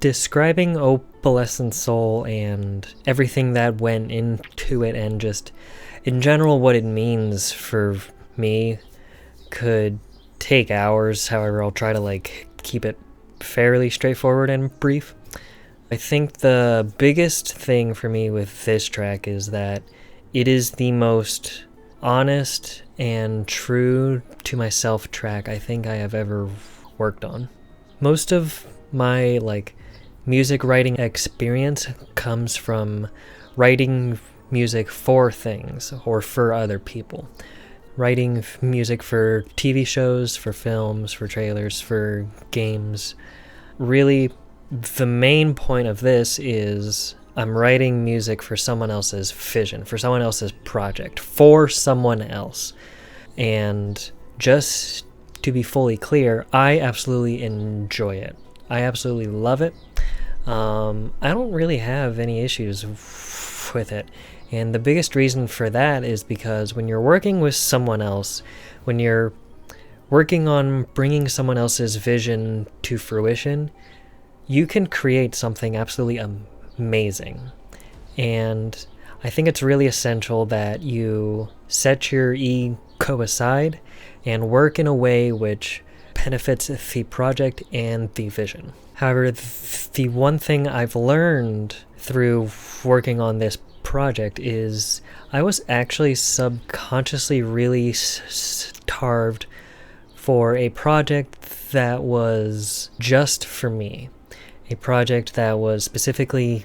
describing Opalescent Soul and everything that went into it, and just in general what it means for me, could take hours. However, I'll try to keep it fairly straightforward and brief. I think the biggest thing for me with this track is that it is the most honest and true to myself track I think I have ever worked on. Most of my music writing experience comes from writing music for things or for other people. Writing music for TV shows, for films, for trailers, for games. Really, the main point of this is I'm writing music for someone else's vision, for someone else's project, for someone else. And just to be fully clear, I absolutely enjoy it. I absolutely love it. I don't really have any issues with it. And the biggest reason for that is because when you're working with someone else, when you're working on bringing someone else's vision to fruition, you can create something absolutely amazing. And I think it's really essential that you set your ego aside and work in a way which benefits the project and the vision. However, the one thing I've learned through working on this project is I was actually subconsciously really starved for a project that was just for me. A project that was specifically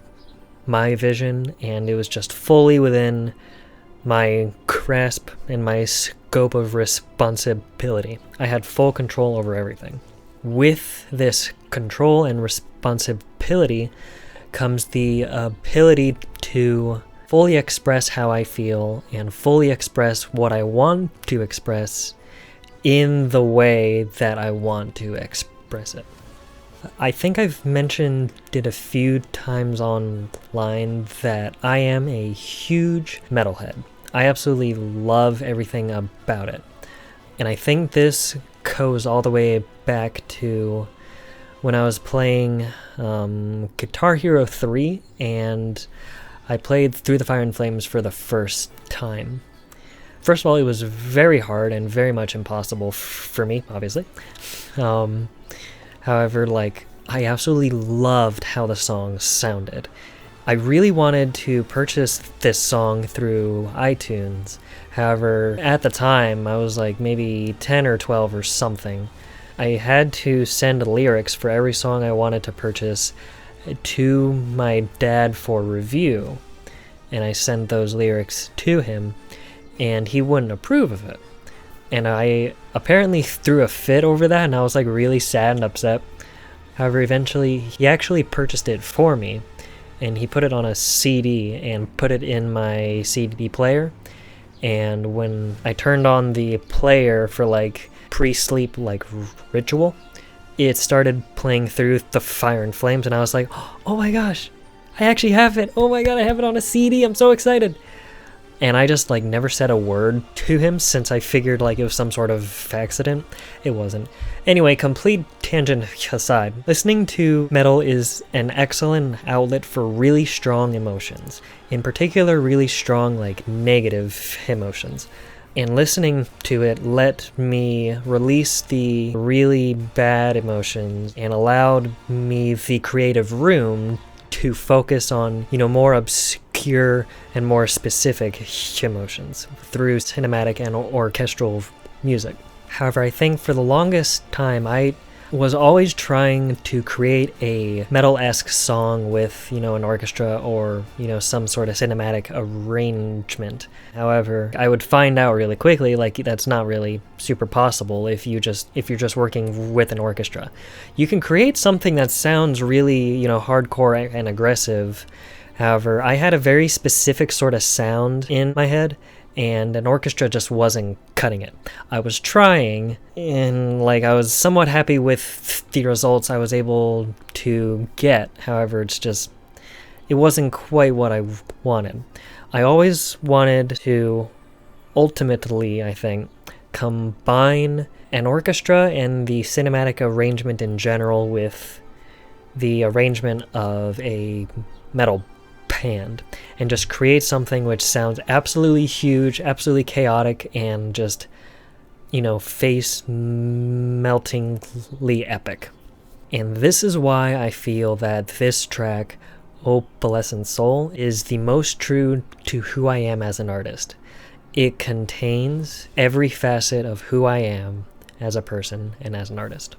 my vision, and it was just fully within my grasp and my scope of responsibility. I had full control over everything. With this control and responsibility comes the ability to fully express how I feel and fully express what I want to express in the way that I want to express it. I think I've mentioned it a few times online that I am a huge metalhead. I absolutely love everything about it. And I think this goes all the way back to when I was playing Guitar Hero 3 and I played Through the Fire and Flames for the first time. First of all, it was very hard and very much impossible for me, obviously. However, I absolutely loved how the song sounded. I really wanted to purchase this song through iTunes. However, at the time, I was maybe 10 or 12 or something. I had to send lyrics for every song I wanted to purchase to my dad for review, and I sent those lyrics to him, and he wouldn't approve of it. And I apparently threw a fit over that, and I was really sad and upset. However, eventually he actually purchased it for me, and he put it on a CD and put it in my CD player. And when I turned on the player for pre-sleep ritual, it started playing Through the Fire and Flames, and I was like, oh my gosh, I actually have it. Oh my god, I have it on a CD. I'm so excited. And I just never said a word to him, since I figured it was some sort of accident. It wasn't. Anyway, complete tangent aside, listening to metal is an excellent outlet for really strong emotions. In particular, really strong negative emotions. And listening to it let me release the really bad emotions and allowed me the creative room to focus on, more obscure and more specific emotions through cinematic and orchestral music. However, I think for the longest time I was always trying to create a metal-esque song with, an orchestra or, some sort of cinematic arrangement. However, I would find out really quickly, that's not really super possible if you're just working with an orchestra. You can create something that sounds really, hardcore and aggressive. However, I had a very specific sort of sound in my head, and an orchestra just wasn't cutting it. I was trying, and I was somewhat happy with the results I was able to get. However, it wasn't quite what I wanted. I always wanted to, ultimately, I think, combine an orchestra and the cinematic arrangement in general with the arrangement of a metal band and just create something which sounds absolutely huge, absolutely chaotic, and just, face-meltingly epic. And this is why I feel that this track, Opalescent Soul, is the most true to who I am as an artist. It contains every facet of who I am as a person and as an artist.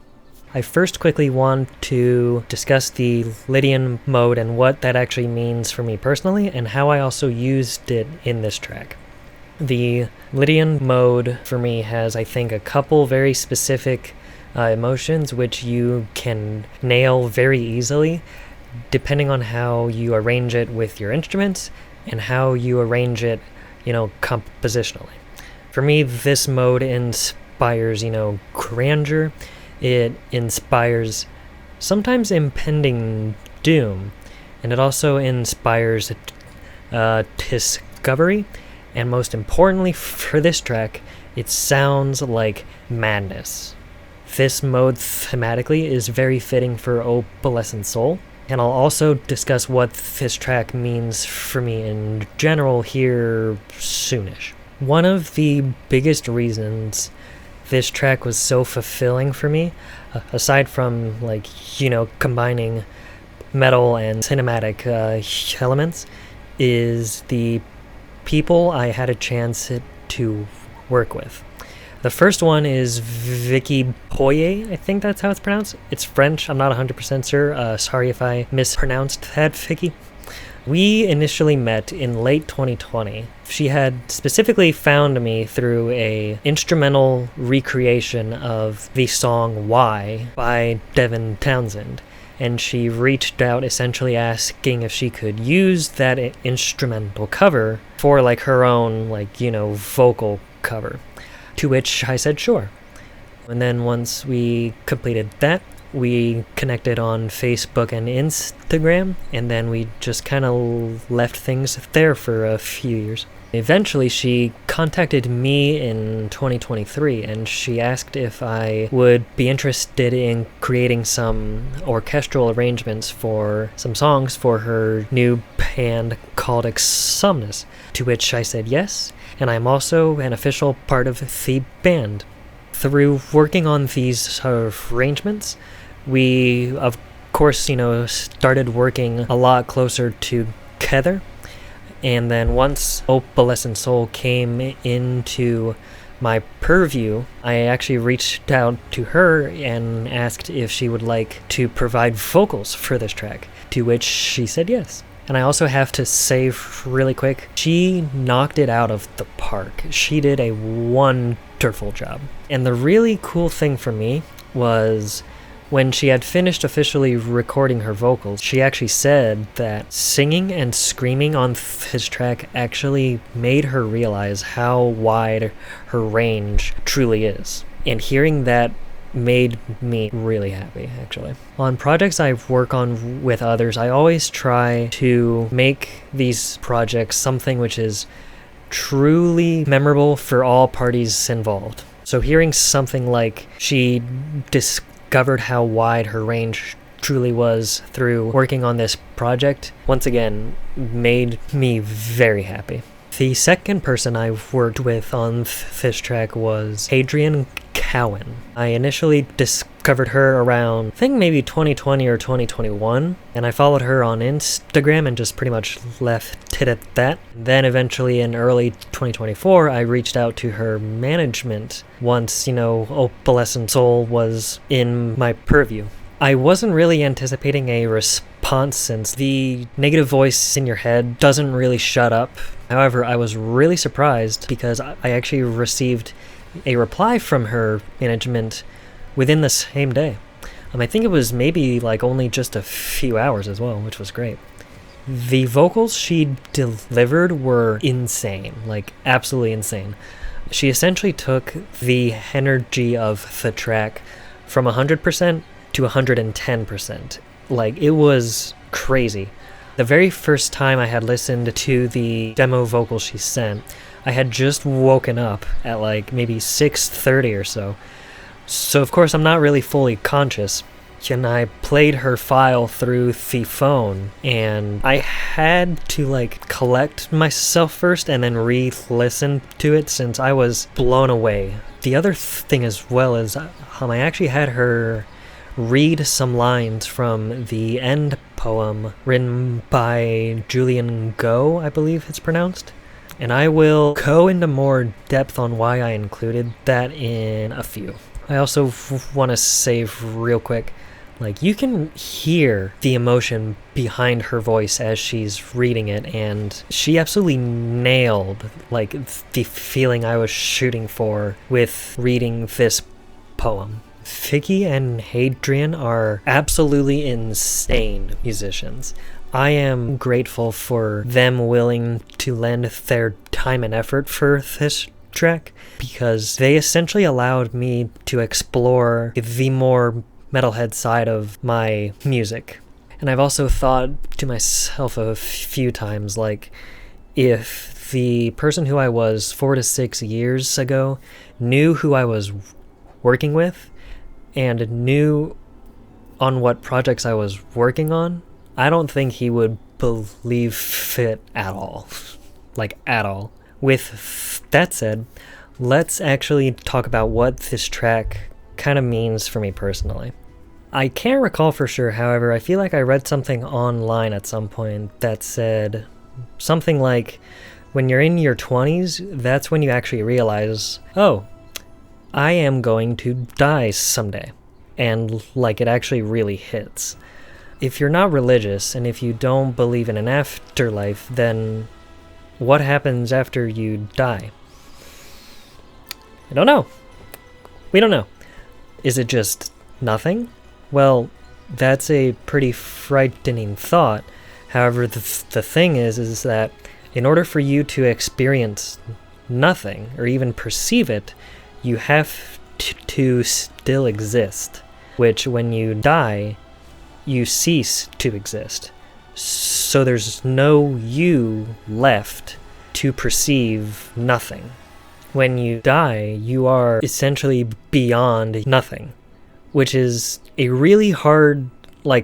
I first quickly want to discuss the LYDIAN mode and what that actually means for me personally, and how I also used it in this track. The LYDIAN mode for me has, I think, a couple very specific emotions which you can nail very easily depending on how you arrange it with your instruments and how you arrange it, compositionally. For me, this mode inspires, grandeur. It inspires sometimes impending doom, and it also inspires discovery, and most importantly for this track, it sounds like madness. This mode thematically is very fitting for Opalescent Soul, and I'll also discuss what this track means for me in general here soonish. One of the biggest reasons this track was so fulfilling for me, aside from combining metal and cinematic elements, is the people I had a chance to work with. The first one is Viky Boyer, I think that's how it's pronounced. It's French, I'm not 100% sure. Sorry if I mispronounced that, Viky. We initially met in late 2020. She had specifically found me through a instrumental recreation of the song Why by Devin Townsend. And she reached out essentially asking if she could use that instrumental cover for her own vocal cover. To which I said sure. And then once we completed that, we connected on Facebook and Instagram, and then we just kind of left things there for a few years. Eventually, she contacted me in 2023, and she asked if I would be interested in creating some orchestral arrangements for some songs for her new band called Exomnus, to which I said yes, and I'm also an official part of the band. Through working on these arrangements, we, of course, started working a lot closer together. And then once Opalescent Soul came into my purview, I actually reached out to her and asked if she would like to provide vocals for this track, to which she said yes. And I also have to say really quick, she knocked it out of the park. She did a wonderful job. And the really cool thing for me was when she had finished officially recording her vocals, she actually said that singing and screaming on this track actually made her realize how wide her range truly is. And hearing that made me really happy, actually. On projects I work on with others, I always try to make these projects something which is truly memorable for all parties involved. So hearing something like she discovered how wide her range truly was through working on this project, once again, made me very happy. The second person I worked with on this track was Adrienne Cowan. I initially discovered her around, I think maybe 2020 or 2021, and I followed her on Instagram and just pretty much left it at that. Then eventually in early 2024, I reached out to her management once, Opalescent Soul was in my purview. I wasn't really anticipating a response since the negative voice in your head doesn't really shut up. However, I was really surprised because I actually received a reply from her management within the same day. I think it was maybe only just a few hours as well, which was great. The vocals she delivered were insane, absolutely insane. She essentially took the energy of the track from 100% to 110%. It was crazy. The very first time I had listened to the demo vocal she sent, I had just woken up at maybe 6:30 or so. So of course I'm not really fully conscious, and I played her file through the phone, and I had to like collect myself first and then re-listen to it since I was blown away. The other thing as well is I actually had her read some lines from the end poem written by Julian Go, I believe it's pronounced. And I will go into more depth on why I included that in a few. I also want to say real quick, like, you can hear the emotion behind her voice as she's reading it, and she absolutely nailed, like, the feeling I was shooting for with reading this poem. Viky and Adrienne are absolutely insane musicians. I am grateful for them willing to lend their time and effort for this track, because they essentially allowed me to explore the more metalhead side of my music. And I've also thought to myself a few times, like, if the person who I was 4 to 6 years ago knew who I was working with and knew on what projects I was working on, I don't think he would believe it at all. Like, at all. With that said, let's actually talk about what this track kind of means for me personally. I can't recall for sure, however, I feel like I read something online at some point that said something like, when you're in your 20s, that's when you actually realize, oh, I am going to die someday. And, like, it actually really hits. If you're not religious, and if you don't believe in an afterlife, then what happens after you die? I don't know. We don't know. Is it just nothing? Well, that's a pretty frightening thought. However, the thing is that in order for you to experience nothing, or even perceive it, you have to still exist. Which, when you die, you cease to exist. So there's no you left to perceive nothing. When you die, you are essentially beyond nothing, which is a really hard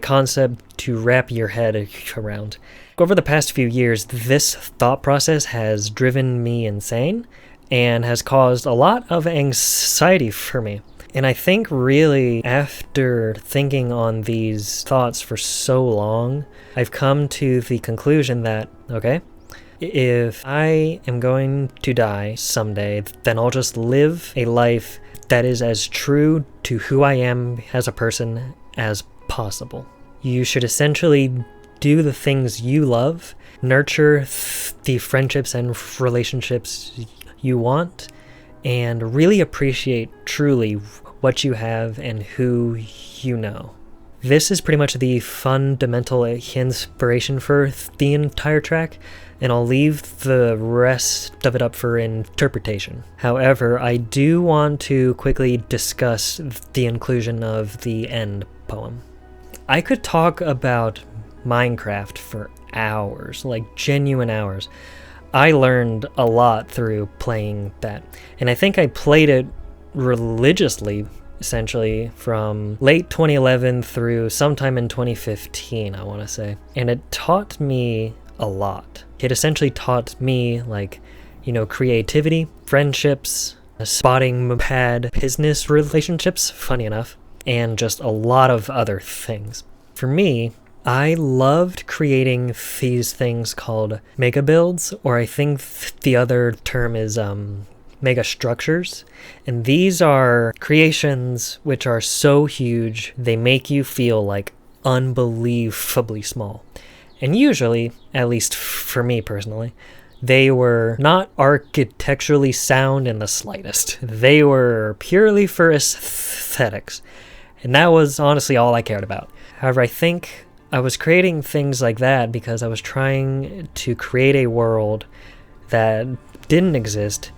concept to wrap your head around. Over the past few years, this thought process has driven me insane and has caused a lot of anxiety for me. And I think really after thinking on these thoughts for so long, I've come to the conclusion that, okay, if I am going to die someday, then I'll just live a life that is as true to who I am as a person as possible. You should essentially do the things you love, nurture the friendships and relationships you want, and really appreciate truly what you have and who you know. This is pretty much the fundamental inspiration for the entire track, and I'll leave the rest of it up for interpretation. However, I do want to quickly discuss the inclusion of the end poem. I could talk about Minecraft for hours, like genuine hours. I learned a lot through playing that, and I think I played it religiously, essentially, from late 2011 through sometime in 2015, I want to say. And it taught me a lot. It essentially taught me, creativity, friendships, spotting bad business relationships, funny enough, and just a lot of other things. For me, I loved creating these things called mega builds, or I think the other term is mega structures. And these are creations which are so huge they make you feel like unbelievably small. And usually, at least for me personally, they were not architecturally sound in the slightest. They were purely for aesthetics. And that was honestly all I cared about. However, I think I was creating things like that because I was trying to create a world that didn't exist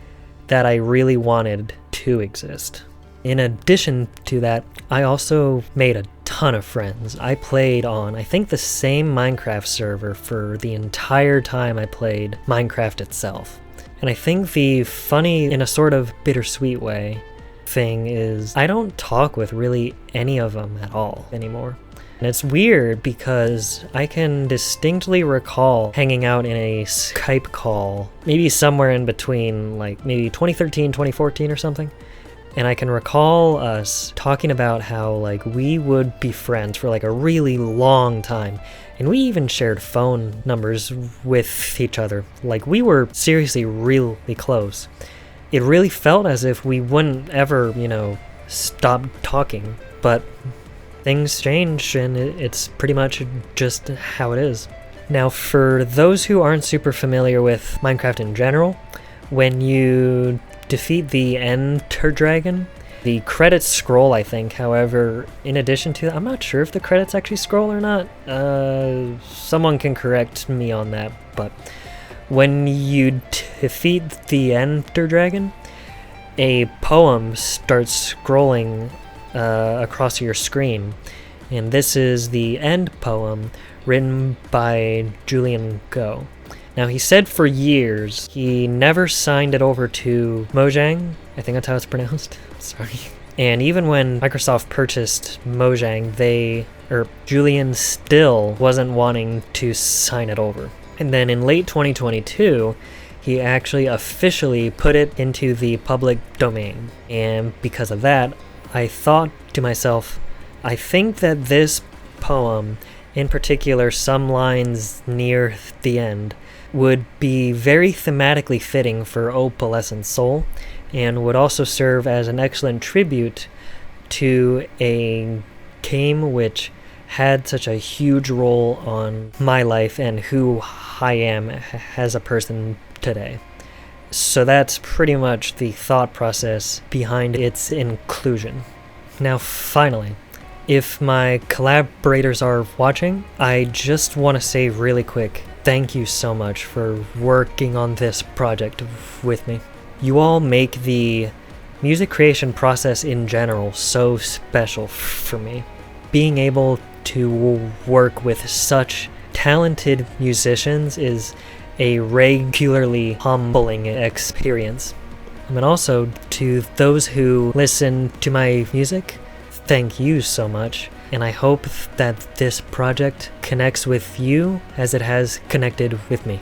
that I really wanted to exist. In addition to that, I also made a ton of friends. I played on, I think, the same Minecraft server for the entire time I played Minecraft itself. And I think the funny, in a sort of bittersweet way, thing is I don't talk with really any of them at all anymore. And it's weird because I can distinctly recall hanging out in a Skype call, maybe somewhere in between, like maybe 2013, 2014 or something. And I can recall us talking about how like we would be friends for like a really long time. And we even shared phone numbers with each other. Like we were seriously really close. It really felt as if we wouldn't ever, stop talking. But things change, and it's pretty much just how it is. Now, for those who aren't super familiar with Minecraft in general, when you defeat the Ender Dragon, the credits scroll, I think. However, in addition to that, I'm not sure if the credits actually scroll or not. Someone can correct me on that, but when you defeat the Ender Dragon, a poem starts scrolling across your screen, and this is the end poem written by Adrienne Cowan. Now, he said for years he never signed it over to Mojang. I think that's how it's pronounced. Sorry. And even when Microsoft purchased Mojang, Julian still wasn't wanting to sign it over. And then in late 2022, he actually officially put it into the public domain. And because of that, I thought to myself, I think that this poem, in particular some lines near the end, would be very thematically fitting for Opalescent Soul, and would also serve as an excellent tribute to a game which had such a huge role on my life and who I am as a person today. So that's pretty much the thought process behind its inclusion. Now finally, if my collaborators are watching, I just want to say really quick, thank you so much for working on this project with me. You all make the music creation process in general so special for me. Being able to work with such talented musicians is a regularly humbling experience. And also, to those who listen to my music, thank you so much. And I hope that this project connects with you as it has connected with me.